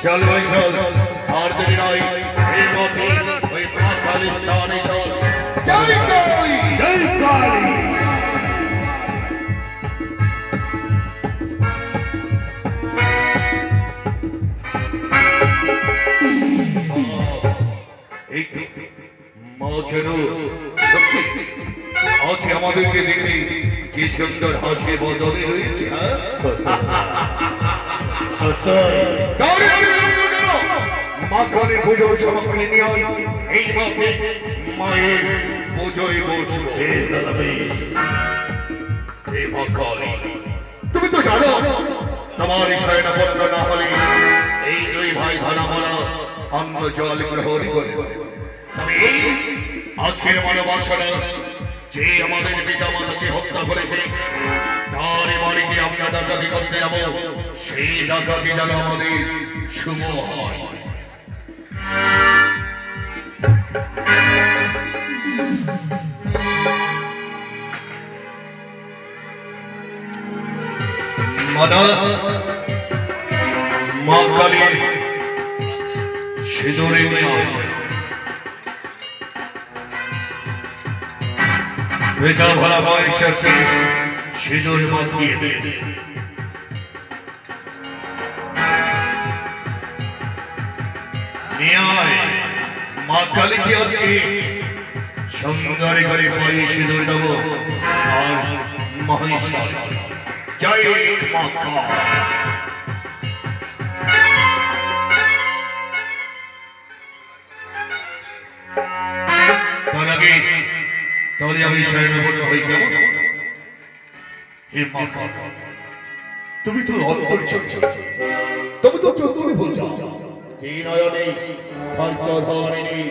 चल भाई चल और तेरी राय हे मोती वही खालिस्तान चल जय काली जय काली एक मौजरू सच्ची आज हमारे के देखने कि सुंदर हाथी बदले हुई মাখনের পুজোর সামগ্রী নিয়ে এই মাঠে মায়ের পুজোয় বসবে তুমি তো জানো তোমার শয়নাপন্ন না হলে এই দুই ভাই ভাড়া মারা অন্ন জল গ্রহণ করবে তবে এই আজকের মানবাসনা যে আমাদের পিতা মাতাকে হত্যা করেছে তার বাড়িতে আমরা ডাকাতি করতে যাব সেই ডাকাতি যেন আমাদের শুভ হয় মা কালীর সিঁদুরে বেটা ভরা বয়সের সিঁদুর মাখিয়ে মা কালীকে আজকে সুন্দর করে পরে সিঁদুর দেব আর মহিষাস জয় মা তার আগে তাহলে আমি শয়নপন্ন হই কেমন হে মা তুমি তো অন্তর তুমি তো চতুর্থ বলছো নয়নে ধর্মধরিণী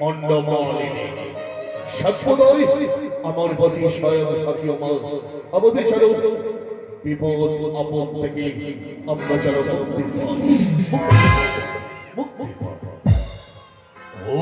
মণ্ডমালিনী সর্বদাই আমার প্রতি স্বয়ং সাথী আমাদের চলো বিপদ আপদ থেকে আমরা চলো মুক্তি ও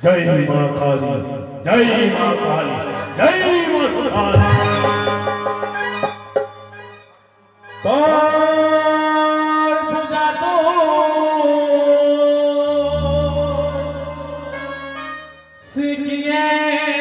जय मां काली जय मां काली जय मां সিকিয়ে